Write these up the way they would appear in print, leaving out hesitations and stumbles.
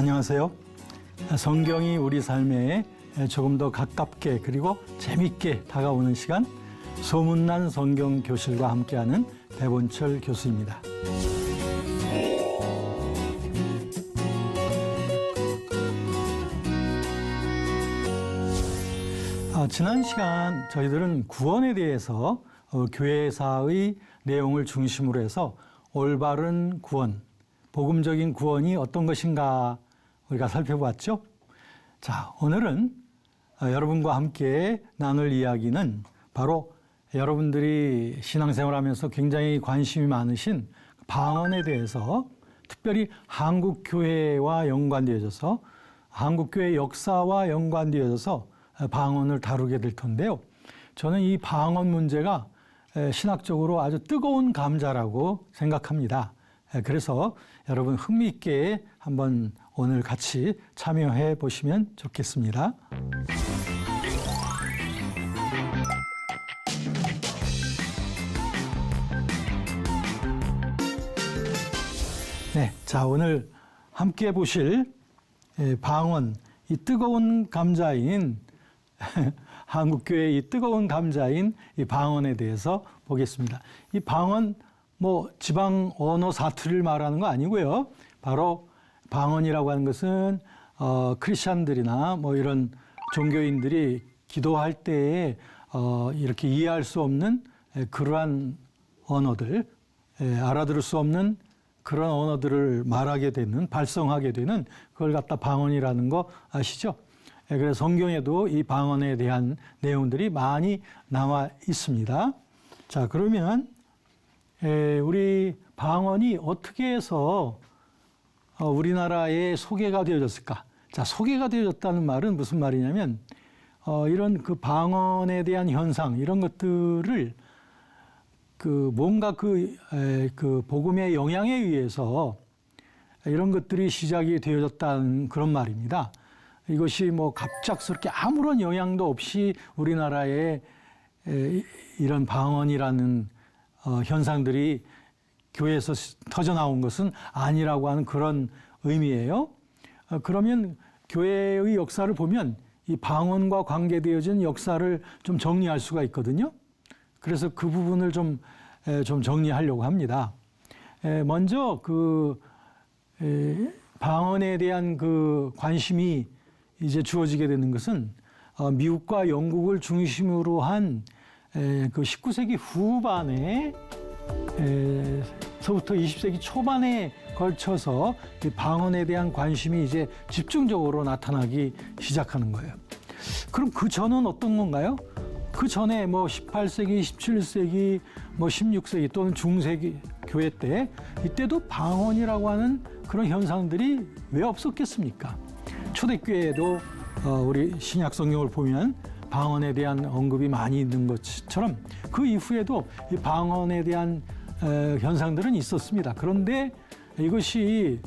안녕하세요. 성경이 우리 삶에 조금 더 가깝게 그리고 재밌게 다가오는 시간, 소문난 성경 교실과 함께하는 배본철 교수입니다. 지난 시간 저희들은 구원에 대해서 교회사의 내용을 중심으로 해서 올바른 구원, 복음적인 구원이 어떤 것인가 우리가 살펴봤죠. 자, 오늘은 여러분과 함께 나눌 이야기는 바로 여러분들이 신앙생활하면서 굉장히 관심이 많으신 방언에 대해서, 특별히 한국교회와 연관되어져서 한국교회 역사와 연관되어져서 방언을 다루게 될 텐데요. 저는 이 방언 문제가 신학적으로 아주 뜨거운 감자라고 생각합니다. 그래서 여러분 흥미있게 한번 오늘 같이 참여해 보시면 좋겠습니다. 네, 자, 오늘 함께 보실 방언, 이 뜨거운 감자인 한국교회의 이 뜨거운 감자인 이 방언에 대해서 보겠습니다. 이 방언, 지방 언어 사투리를 말하는 거 아니고요. 바로 방언이라고 하는 것은 크리스찬들이나 이런 종교인들이 기도할 때에 이렇게 이해할 수 없는 그러한 언어들, 알아들을 수 없는 그런 언어들을 말하게 되는, 발성하게 되는 그걸 갖다 방언이라는 거 아시죠? 그래서 성경에도 이 방언에 대한 내용들이 많이 나와 있습니다. 자, 그러면 우리 방언이 어떻게 해서 우리나라에 소개가 되어졌을까? 자, 소개가 되어졌다는 말은 무슨 말이냐면 이런 그 방언에 대한 현상, 이런 것들을 뭔가 그 복음의 영향에 의해서 이런 것들이 시작이 되어졌다는 그런 말입니다. 이것이 갑작스럽게 아무런 영향도 없이 우리나라에 이런 방언이라는 현상들이 교회에서 터져 나온 것은 아니라고 하는 그런 의미예요. 그러면 교회의 역사를 보면 이 방언과 관계되어진 역사를 좀 정리할 수가 있거든요. 그래서 그 부분을 좀 정리하려고 합니다. 먼저 방언에 대한 관심이 이제 주어지게 되는 것은 미국과 영국을 중심으로 한 19세기 후반에 서부터 20세기 초반에 걸쳐서 이 방언에 대한 관심이 이제 집중적으로 나타나기 시작하는 거예요. 그럼 그 전은 어떤 건가요? 그 전에 18세기, 17세기, 16세기 또는 중세기 교회 때 이때도 방언이라고 하는 그런 현상들이 왜 없었겠습니까? 초대교회에도 우리 신약 성경을 보면 방언에 대한 언급이 많이 있는 것처럼 그 이후에도 이 방언에 대한 현상들은 있었습니다. 그런데 이것이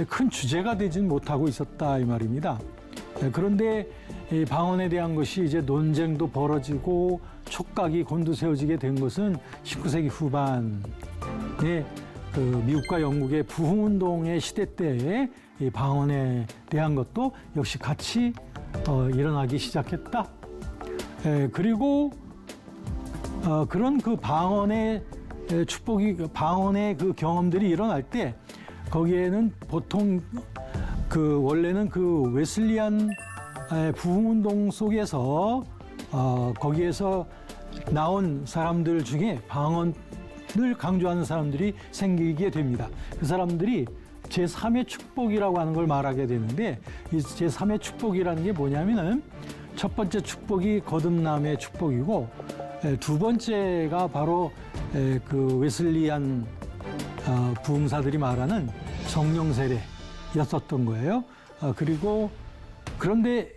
큰 주제가 되진 못하고 있었다 이 말입니다. 그런데 이 방언에 대한 것이 이제 논쟁도 벌어지고 촉각이 곤두세워지게 된 것은 19세기 후반에 미국과 영국의 부흥운동의 시대 때에 이 방언에 대한 것도 역시 같이 일어나기 시작했다. 그리고 그런 그 방언의 축복이, 방언의 그 경험들이 일어날 때 거기에는 보통 원래는 웨슬리안 부흥운동 속에서 거기에서 나온 사람들 중에 방언을 강조하는 사람들이 생기게 됩니다. 그 사람들이 제3의 축복이라고 하는 걸 말하게 되는데, 이 제3의 축복이라는 게 뭐냐면은 첫 번째 축복이 거듭남의 축복이고, 두 번째가 바로 그 웨슬리안 부흥사들이 말하는 성령 세례였었던 거예요. 그런데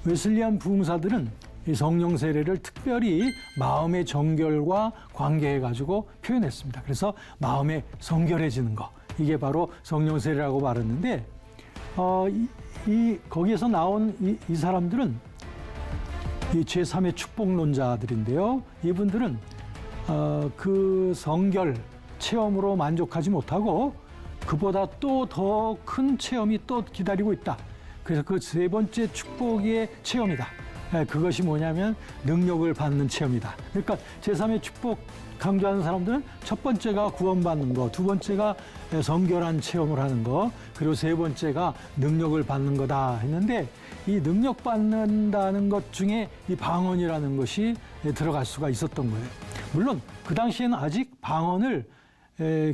웨슬리안 부흥사들은 이 성령 세례를 특별히 마음의 정결과 관계해가지고 표현했습니다. 그래서 마음에 성결해지는 거, 이게 바로 성령 세례라고 말했는데, 거기에서 나온 이 사람들은 이 제3의 축복론자들인데요. 이분들은 그 성결 체험으로 만족하지 못하고 그보다 또 더 큰 체험이 또 기다리고 있다. 그래서 그 세 번째 축복의 체험이다. 그것이 뭐냐면 능력을 받는 체험이다. 그러니까 제3의 축복 강조하는 사람들은 첫 번째가 구원받는 거, 두 번째가 성결한 체험을 하는 거, 그리고 세 번째가 능력을 받는 거다 했는데 이 능력 받는다는 것 중에 이 방언이라는 것이 들어갈 수가 있었던 거예요. 물론 그 당시에는 아직 방언을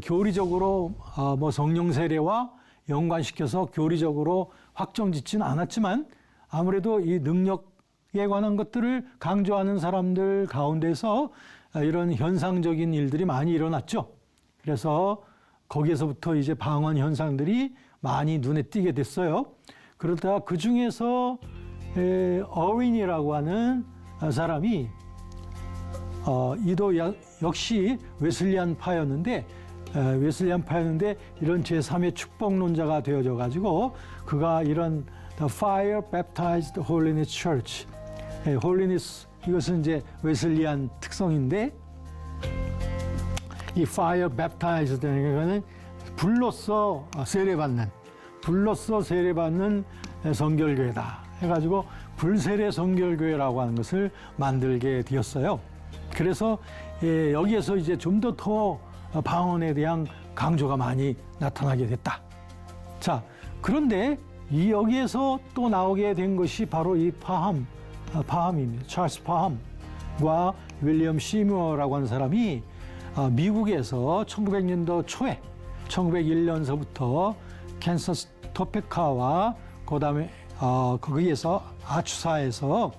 교리적으로 뭐 성령 세례와 연관시켜서 교리적으로 확정짓지는 않았지만 아무래도 이 능력에 관한 것들을 강조하는 사람들 가운데서 이런 현상적인 일들이 많이 일어났죠. 그래서 거기에서부터 이제 방언 현상들이 많이 눈에 띄게 됐어요. 그러다가 그 중에서 어윈이라고 하는 사람이 이도 역시 웨슬리안파였는데 이런 제3의 축복론자가 되어져 가지고 그가 이런 The Fire Baptized Holiness Church, Holiness 이것은 이제 웨슬리안 특성인데 이 Fire Baptized라는 것은 불로써 세례받는 성결교회다 해가지고 불세례 성결교회라고 하는 것을 만들게 되었어요. 그래서 여기에서 이제 좀 더 방언에 대한 강조가 많이 나타나게 됐다. 자, 그런데 여기에서 또 나오게 된 것이 바로 이 파함입니다. 찰스 파함과 윌리엄 시무어라고 하는 사람이 미국에서 1900년도 초에 1901년서부터 캔서스 토페카와 그다음에 거기에서 아추사에서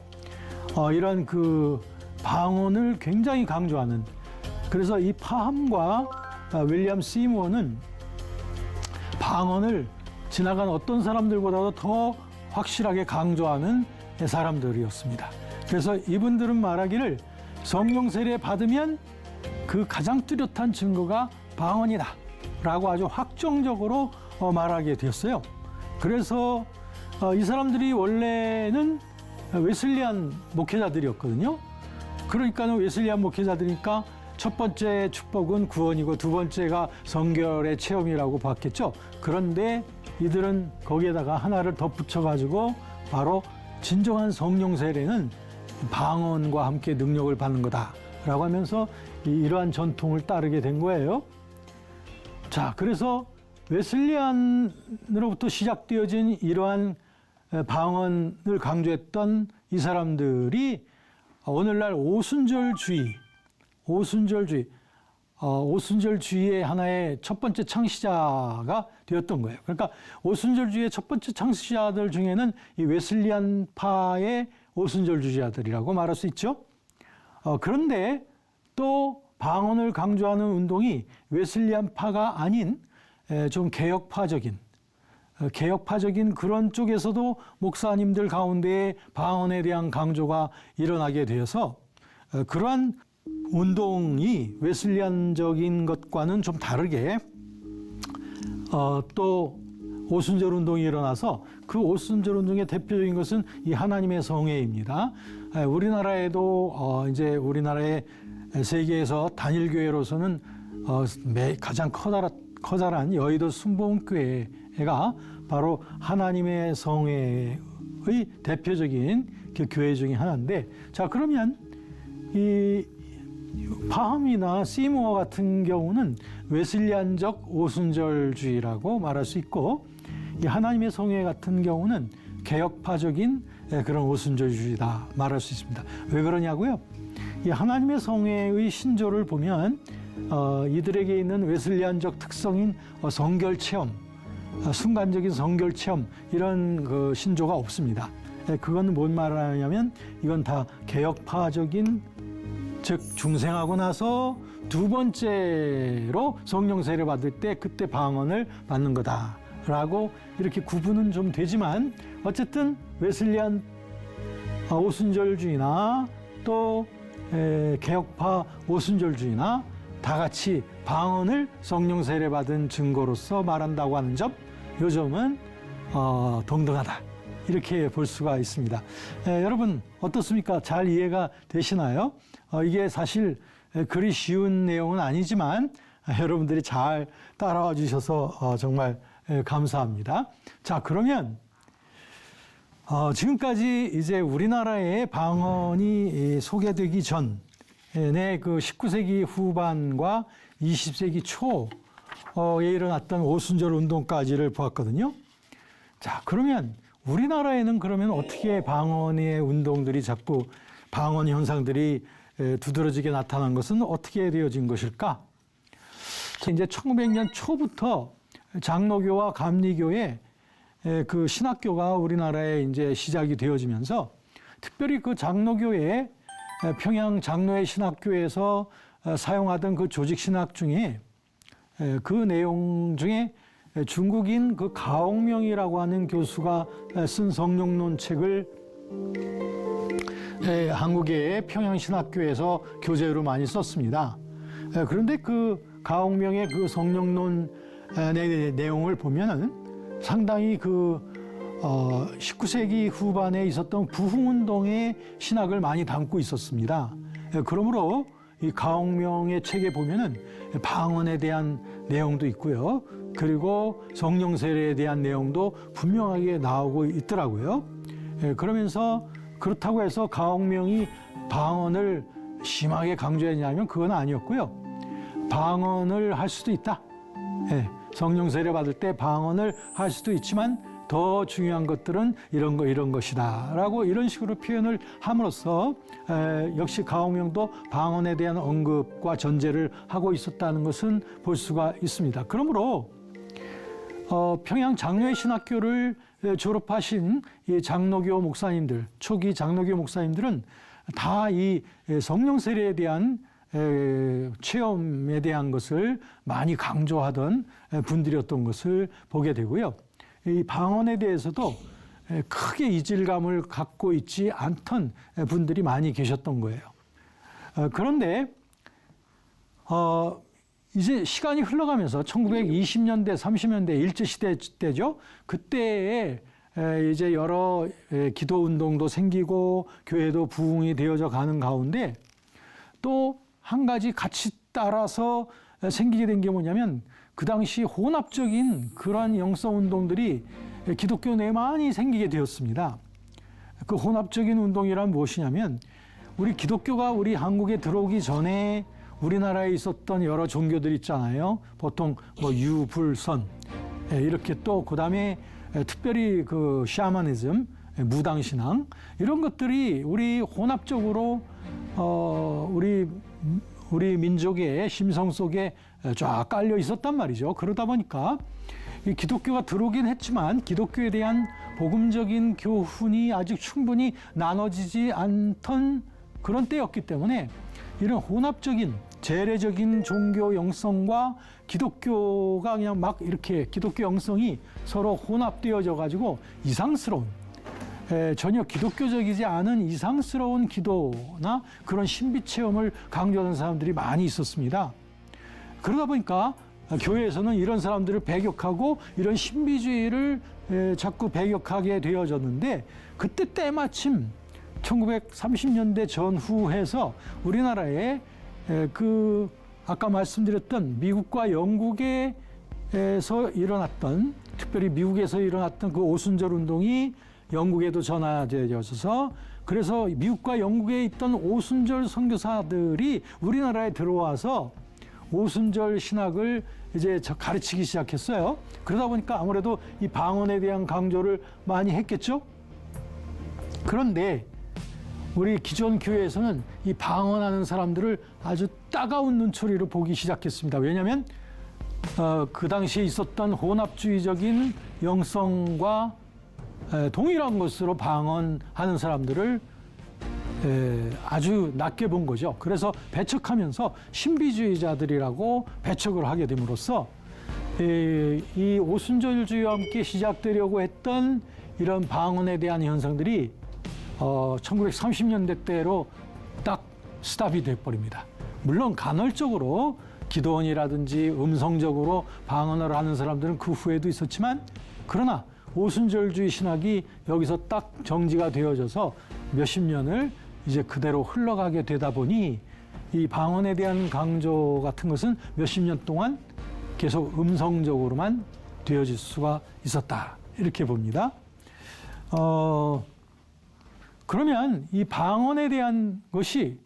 이런 그 방언을 굉장히 강조하는, 그래서 이 파함과 윌리엄 시무어는 방언을 지나간 어떤 사람들보다도 더 확실하게 강조하는 사람들이었습니다. 그래서 이분들은 말하기를 성령 세례 받으면 그 가장 뚜렷한 증거가 방언이다 라고 아주 확정적으로 말하게 되었어요. 그래서 이 사람들이 원래는 웨슬리안 목회자들이었거든요. 그러니까 웨슬리안 목회자들이니까 첫 번째 축복은 구원이고 두 번째가 성결의 체험이라고 봤겠죠. 그런데 이들은 거기에다가 하나를 덧붙여가지고 바로 진정한 성령 세례는 방언과 함께 능력을 받는 거다라고 하면서 이러한 전통을 따르게 된 거예요. 자, 그래서 웨슬리안으로부터 시작되어진 이러한 방언을 강조했던 이 사람들이 오늘날 오순절주의의 하나의 첫 번째 창시자가 되었던 거예요. 그러니까 오순절주의의 첫 번째 창시자들 중에는 이 웨슬리안파의 오순절주의자들이라고 말할 수 있죠. 그런데 또 방언을 강조하는 운동이 웨슬리안파가 아닌 좀 개혁파적인 그런 쪽에서도 목사님들 가운데 방언에 대한 강조가 일어나게 되어서 그러한 운동이 웨슬리안적인 것과는 좀 다르게 또 오순절 운동이 일어나서 그 오순절 운동의 대표적인 것은 이 하나님의 성회입니다. 우리나라에도 이제 우리나라의 세계에서 단일교회로서는 가장 커다란 여의도 순복음교회가 바로 하나님의 성회의 대표적인 그 교회 중에 하나인데, 자, 그러면 이 파함이나 시무어 같은 경우는 웨슬리안적 오순절주의라고 말할 수 있고, 이 하나님의 성회 같은 경우는 개혁파적인 그런 오순절주의다 말할 수 있습니다. 왜 그러냐고요? 이 하나님의 성회의 신조를 보면 이들에게 있는 웨슬리안적 특성인 성결 체험, 순간적인 성결 체험, 이런 그 신조가 없습니다. 그건 뭔 말하냐면 이건 다 개혁파적인, 즉 중생하고 나서 두 번째로 성령 세례 받을 때 그때 방언을 받는 거다라고 이렇게 구분은 좀 되지만 어쨌든 웨슬리안 오순절주의나 또 개혁파 오순절주의나 다 같이 방언을 성령 세례 받은 증거로서 말한다고 하는 점, 이 점은 동등하다 이렇게 볼 수가 있습니다. 여러분 어떻습니까? 잘 이해가 되시나요? 이게 사실 그리 쉬운 내용은 아니지만 여러분들이 잘 따라와 주셔서 정말 감사합니다. 자, 그러면 지금까지 이제 우리나라의 방언이 소개되기 전에 그 19세기 후반과 20세기 초에 일어났던 오순절 운동까지를 보았거든요. 자, 그러면 우리나라에는 그러면 어떻게 방언의 운동들이 자꾸 방언 현상들이 두드러지게 나타난 것은 어떻게 되어진 것일까? 이제 1900년 초부터 장로교와 감리교의 그 신학교가 우리나라에 이제 시작이 되어지면서 특별히 그 장로교의 평양 장로의 신학교에서 사용하던 그 조직 신학 중에 그 내용 중에 중국인 그 가옥명이라고 하는 교수가 쓴 성령론 책을 한국의 평양 신학교에서 교재로 많이 썼습니다. 그런데 그 가옥명의 그 성령론 내용을 보면은 상당히 그 19세기 후반에 있었던 부흥운동의 신학을 많이 담고 있었습니다. 그러므로 이 가옥명의 책에 보면은 방언에 대한 내용도 있고요. 그리고 성령 세례에 대한 내용도 분명하게 나오고 있더라고요. 그러면서 그렇다고 해서 가옥명이 방언을 심하게 강조했냐면 그건 아니었고요. 방언을 할 수도 있다. 성령 세례 받을 때 방언을 할 수도 있지만 더 중요한 것들은 이런 것이다 라고 이런 식으로 표현을 함으로써 역시 가옥명도 방언에 대한 언급과 전제를 하고 있었다는 것은 볼 수가 있습니다. 그러므로 평양 장로의 신학교를 졸업하신 이 장로교 목사님들, 초기 장로교 목사님들은 다 이 성령 세례에 대한 체험에 대한 것을 많이 강조하던 분들이었던 것을 보게 되고요. 이 방언에 대해서도 크게 이질감을 갖고 있지 않던 분들이 많이 계셨던 거예요. 그런데 이제 시간이 흘러가면서 1920년대, 30년대 일제시대 때죠. 그때에 이제 여러 기도 운동도 생기고 교회도 부흥이 되어져 가는 가운데 또 한 가지 같이 따라서 생기게 된 게 뭐냐면 그 당시 혼합적인 그러한 영성 운동들이 기독교 내에 많이 생기게 되었습니다. 그 혼합적인 운동이란 무엇이냐면 우리 기독교가 우리 한국에 들어오기 전에 우리나라에 있었던 여러 종교들 있잖아요. 보통 뭐 유불선 이렇게 또 그다음에 특별히 그 샤머니즘, 무당신앙 이런 것들이 우리 혼합적으로 우리 민족의 심성 속에 쫙 깔려 있었단 말이죠. 그러다 보니까 이 기독교가 들어오긴 했지만 기독교에 대한 복음적인 교훈이 아직 충분히 나눠지지 않던 그런 때였기 때문에 이런 혼합적인 재래적인 종교 영성과 기독교가 그냥 막 이렇게 기독교 영성이 서로 혼합되어져 가지고 이상스러운 전혀 기독교적이지 않은 이상스러운 기도나 그런 신비 체험을 강조하는 사람들이 많이 있었습니다. 그러다 보니까 교회에서는 이런 사람들을 배격하고 이런 신비주의를 자꾸 배격하게 되어졌는데 그때 때마침 1930년대 전후해서 우리나라에 그 아까 말씀드렸던 미국과 영국에서 일어났던 특별히 미국에서 일어났던 그 오순절 운동이 영국에도 전화되어져서 그래서 미국과 영국에 있던 오순절 선교사들이 우리나라에 들어와서 오순절 신학을 이제 가르치기 시작했어요. 그러다 보니까 아무래도 이 방언에 대한 강조를 많이 했겠죠. 그런데 우리 기존 교회에서는 이 방언하는 사람들을 아주 따가운 눈초리로 보기 시작했습니다. 왜냐하면 그 당시에 있었던 혼합주의적인 영성과 동일한 것으로 방언하는 사람들을 아주 낮게 본 거죠. 그래서 배척하면서 신비주의자들이라고 배척을 하게 됨으로써 이 오순절주의와 함께 시작되려고 했던 이런 방언에 대한 현상들이 1930년대 때로 딱 스탑이 돼버립니다. 물론 간헐적으로 기도원이라든지 음성적으로 방언을 하는 사람들은 그 후에도 있었지만 그러나 오순절주의 신학이 여기서 딱 정지가 되어져서 몇십 년을 이제 그대로 흘러가게 되다 보니 이 방언에 대한 강조 같은 것은 몇십 년 동안 계속 음성적으로만 되어질 수가 있었다. 이렇게 봅니다. 그러면 이 방언에 대한 것이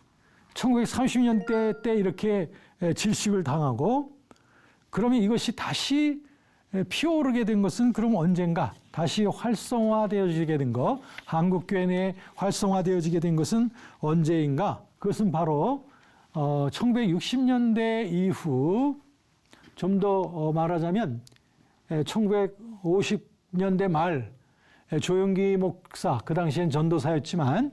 1930년대 때 이렇게 질식을 당하고 그러면 이것이 다시 피어오르게 된 것은 그럼 언젠가 다시 활성화되어지게 된 것, 한국교회 내에 활성화되어지게 된 것은 언제인가? 그것은 바로 1960년대 이후 좀 더 말하자면 1950년대 말 조영기 목사, 그 당시엔 전도사였지만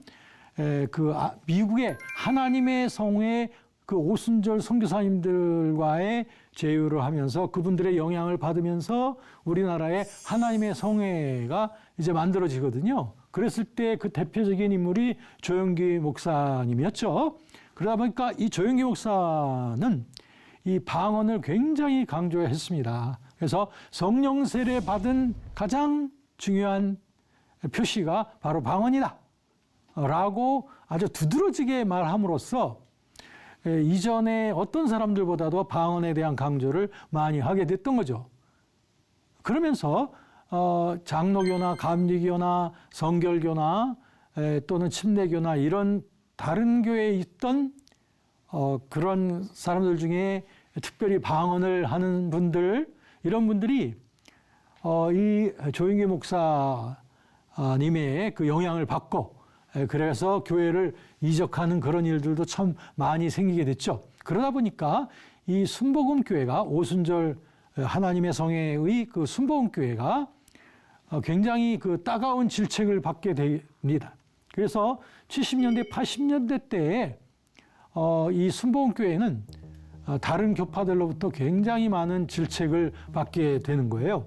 미국의 하나님의 성회 그 오순절 선교사님들과의 제휴를 하면서 그분들의 영향을 받으면서 우리나라에 하나님의 성회가 이제 만들어지거든요. 그랬을 때 그 대표적인 인물이 조영기 목사님이었죠. 그러다 보니까 이 조영기 목사는 이 방언을 굉장히 강조했습니다. 그래서 성령 세례 받은 가장 중요한 표시가 바로 방언이다 라고 아주 두드러지게 말함으로써 이전에 어떤 사람들보다도 방언에 대한 강조를 많이 하게 됐던 거죠. 그러면서 장로교나 감리교나 성결교나 또는 침례교나 이런 다른 교회에 있던 그런 사람들 중에 특별히 방언을 하는 분들, 이런 분들이 이 조영기 목사님의 그 영향을 받고 그래서 교회를 이적하는 그런 일들도 참 많이 생기게 됐죠. 그러다 보니까 이 순복음교회가 오순절 하나님의 성회의 그 순복음교회가 굉장히 그 따가운 질책을 받게 됩니다. 그래서 70년대, 80년대 때에 이 순복음교회는 다른 교파들로부터 굉장히 많은 질책을 받게 되는 거예요.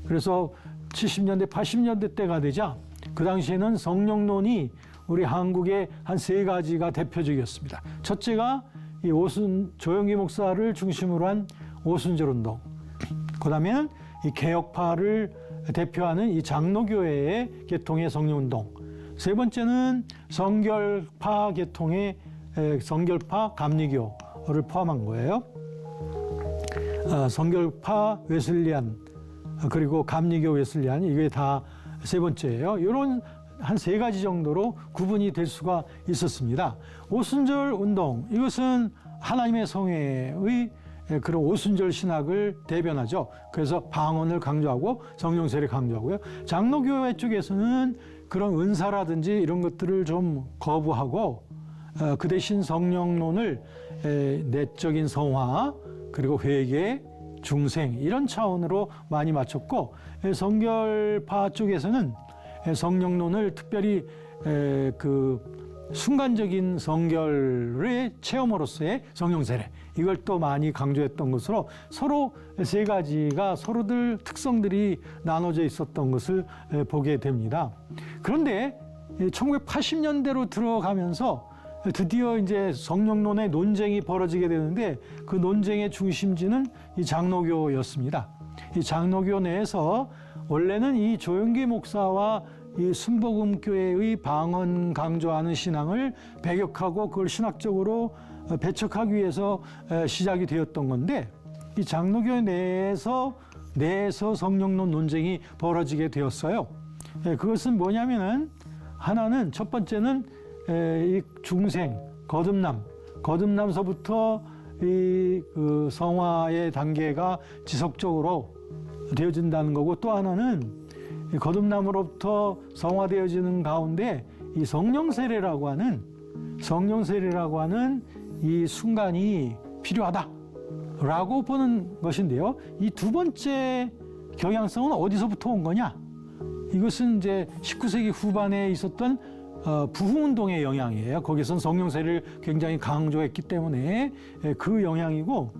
그래서 70년대, 80년대 때가 되자 그 당시에는 성령론이 우리 한국의 한 세 가지가 대표적이었습니다. 첫째가 이 조영기 목사를 중심으로 한 오순절 운동. 그 다음에는 이 개혁파를 대표하는 이 장로교회의 계통의 성령운동. 세 번째는 성결파 계통의 성결파 감리교를 포함한 거예요. 성결파 웨슬리안 그리고 감리교 웨슬리안 이게 다 세 번째예요. 이런 한 세 가지 정도로 구분이 될 수가 있었습니다. 오순절 운동 이것은 하나님의 성회의 그런 오순절 신학을 대변하죠. 그래서 방언을 강조하고 성령 세례를 강조하고요. 장로교회 쪽에서는 그런 은사라든지 이런 것들을 좀 거부하고 그 대신 성령론을 내적인 성화 그리고 회개, 중생 이런 차원으로 많이 맞췄고 성결파 쪽에서는 성령론을 특별히 그 순간적인 성결의 체험으로서의 성령 세례 이걸 또 많이 강조했던 것으로 서로 세 가지가 서로들 특성들이 나눠져 있었던 것을 보게 됩니다. 그런데 1980년대로 들어가면서 드디어 이제 성령론의 논쟁이 벌어지게 되는데 그 논쟁의 중심지는 이 장로교였습니다. 이 장로교 내에서 원래는 이 조영기 목사와 이 순복음교회의 방언 강조하는 신앙을 배격하고 그걸 신학적으로 배척하기 위해서 시작이 되었던 건데 이 장로교 내에서 성령론 논쟁이 벌어지게 되었어요. 그것은 뭐냐면은 하나는 첫 번째는 이 중생, 거듭남서부터 이 그 성화의 단계가 지속적으로 되어진다는 거고 또 하나는 거듭남으로부터 성화되어지는 가운데 이 성령 세례라고 하는 이 순간이 필요하다라고 보는 것인데요. 이 두 번째 경향성은 어디서부터 온 거냐? 이것은 이제 19세기 후반에 있었던 부흥운동의 영향이에요. 거기선 성령 세례를 굉장히 강조했기 때문에 그 영향이고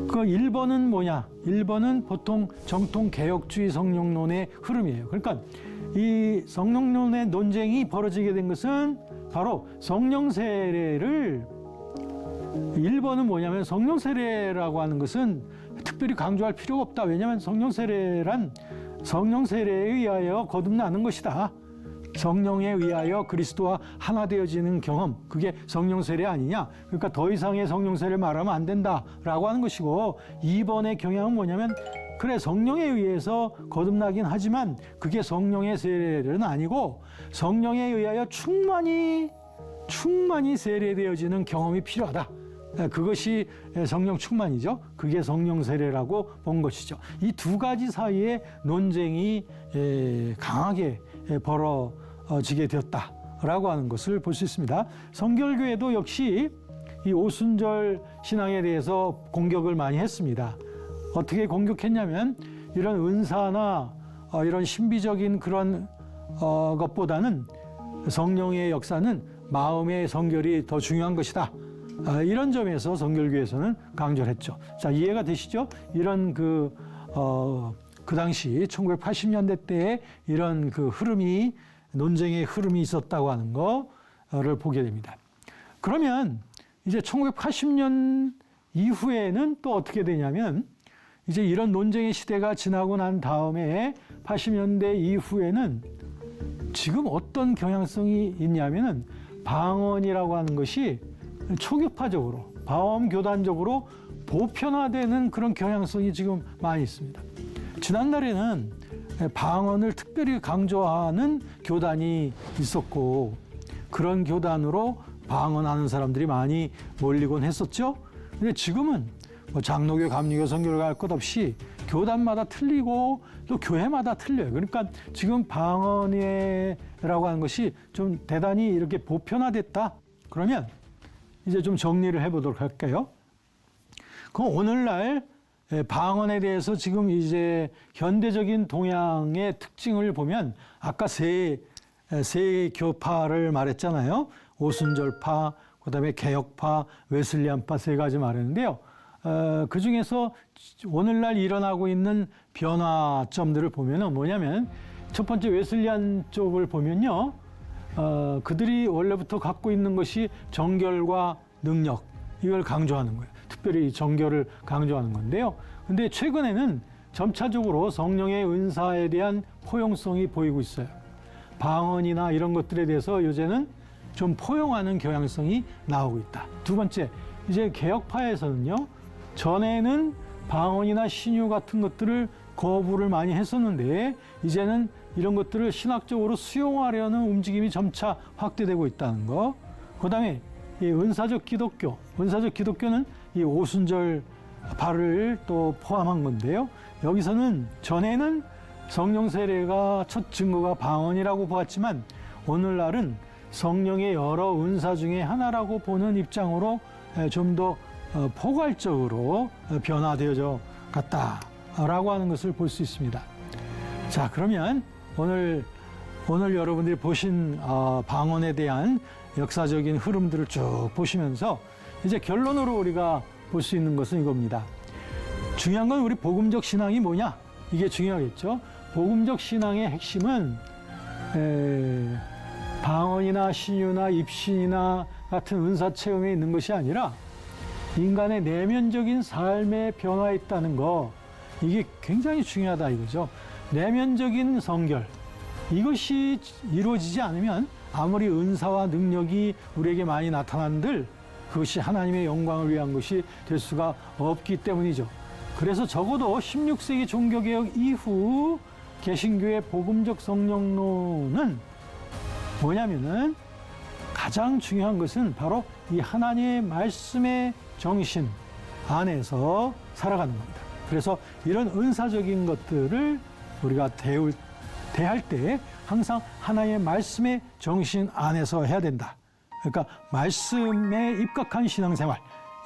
그 1번은 뭐냐? 1번은 보통 정통 개혁주의 성령론의 흐름이에요. 그러니까 이 성령론의 논쟁이 벌어지게 된 것은 바로 성령 세례를 1번은 뭐냐면 성령 세례라고 하는 것은 특별히 강조할 필요가 없다. 왜냐하면 성령 세례란 성령 세례에 의하여 거듭나는 것이다. 성령에 의하여 그리스도와 하나 되어지는 경험, 그게 성령 세례 아니냐? 그러니까 더 이상의 성령 세례를 말하면 안 된다라고 하는 것이고, 2번의 경향은 뭐냐면 그래 성령에 의해서 거듭나긴 하지만 그게 성령의 세례는 아니고 성령에 의하여 충만히 세례되어지는 경험이 필요하다. 그것이 성령 충만이죠. 그게 성령 세례라고 본 것이죠. 이 두 가지 사이에 논쟁이 강하게 벌어지게 되었다라고 하는 것을 볼 수 있습니다. 성결교회도 역시 이 오순절 신앙에 대해서 공격을 많이 했습니다. 어떻게 공격했냐면 이런 은사나 이런 신비적인 그런 것보다는 성령의 역사는 마음의 성결이 더 중요한 것이다. 이런 점에서 성결교에서는 강조를 했죠. 자, 이해가 되시죠? 이런 그 당시 1980년대 때에 이런 그 흐름이, 논쟁의 흐름이 있었다고 하는 거를 보게 됩니다. 그러면 이제 1980년 이후에는 또 어떻게 되냐면 이제 이런 논쟁의 시대가 지나고 난 다음에 80년대 이후에는 지금 어떤 경향성이 있냐면은 방언이라고 하는 것이 초교파적으로, 방언교단적으로 보편화되는 그런 경향성이 지금 많이 있습니다. 지난날에는 방언을 특별히 강조하는 교단이 있었고 그런 교단으로 방언하는 사람들이 많이 몰리곤 했었죠. 근데 지금은 뭐 장로교, 감리교, 선교를 할 것 없이 교단마다 틀리고 또 교회마다 틀려요. 그러니까 지금 방언이라고 하는 것이 좀 대단히 이렇게 보편화됐다. 그러면 이제 좀 정리를 해보도록 할게요. 그럼 오늘날 방언에 대해서 지금 이제 현대적인 동양의 특징을 보면 아까 세 교파를 말했잖아요. 오순절파, 그다음에 개혁파, 웨슬리안파 세 가지 말했는데요. 그 중에서 오늘날 일어나고 있는 변화점들을 보면은 뭐냐면 첫 번째 웨슬리안 쪽을 보면요. 그들이 원래부터 갖고 있는 것이 정결과 능력, 이걸 강조하는 거예요. 특별히 정결을 강조하는 건데요. 근데 최근에는 점차적으로 성령의 은사에 대한 포용성이 보이고 있어요. 방언이나 이런 것들에 대해서 요새는 좀 포용하는 경향성이 나오고 있다. 두 번째, 이제 개혁파에서는요. 전에는 방언이나 신유 같은 것들을 거부를 많이 했었는데 이제는 이런 것들을 신학적으로 수용하려는 움직임이 점차 확대되고 있다는 거. 그다음에 이 은사적 기독교는 이 오순절파를 또 포함한 건데요. 여기서는 전에는 성령 세례가 첫 증거가 방언이라고 보았지만 오늘날은 성령의 여러 은사 중에 하나라고 보는 입장으로 좀 더 포괄적으로 변화되어져 갔다라고 하는 것을 볼 수 있습니다. 자, 그러면 오늘 여러분들이 보신 방언에 대한 역사적인 흐름들을 쭉 보시면서 이제 결론으로 우리가 볼 수 있는 것은 이겁니다. 중요한 건 우리 복음적 신앙이 뭐냐? 이게 중요하겠죠. 복음적 신앙의 핵심은 방언이나 신유나 입신이나 같은 은사 체험에 있는 것이 아니라 인간의 내면적인 삶의 변화에 있다는 거, 이게 굉장히 중요하다 이거죠. 내면적인 성결, 이것이 이루어지지 않으면 아무리 은사와 능력이 우리에게 많이 나타난들 그것이 하나님의 영광을 위한 것이 될 수가 없기 때문이죠. 그래서 적어도 16세기 종교개혁 이후 개신교의 복음적 성령론은 뭐냐면은 가장 중요한 것은 바로 이 하나님의 말씀의 정신 안에서 살아가는 겁니다. 그래서 이런 은사적인 것들을 우리가 대할 때 항상 하나님의 말씀의 정신 안에서 해야 된다. 그러니까 말씀에 입각한 신앙생활,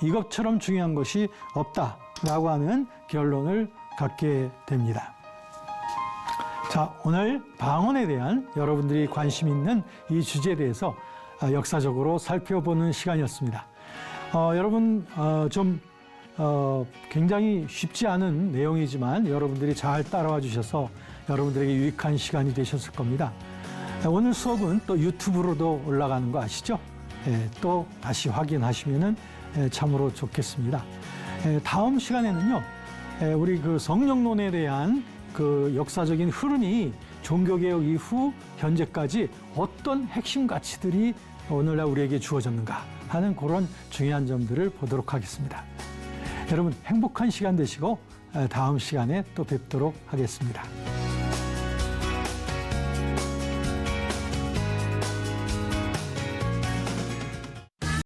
이것처럼 중요한 것이 없다라고 하는 결론을 갖게 됩니다. 자, 오늘 방언에 대한 여러분들이 관심 있는 이 주제에 대해서 역사적으로 살펴보는 시간이었습니다. 여러분 굉장히 쉽지 않은 내용이지만 여러분들이 잘 따라와 주셔서 여러분들에게 유익한 시간이 되셨을 겁니다. 오늘 수업은 또 유튜브로도 올라가는 거 아시죠? 또 다시 확인하시면은 참으로 좋겠습니다. 다음 시간에는요, 우리 그 성령론에 대한 그 역사적인 흐름이 종교개혁 이후 현재까지 어떤 핵심 가치들이 오늘날 우리에게 주어졌는가 하는 그런 중요한 점들을 보도록 하겠습니다. 여러분 행복한 시간 되시고 다음 시간에 또 뵙도록 하겠습니다.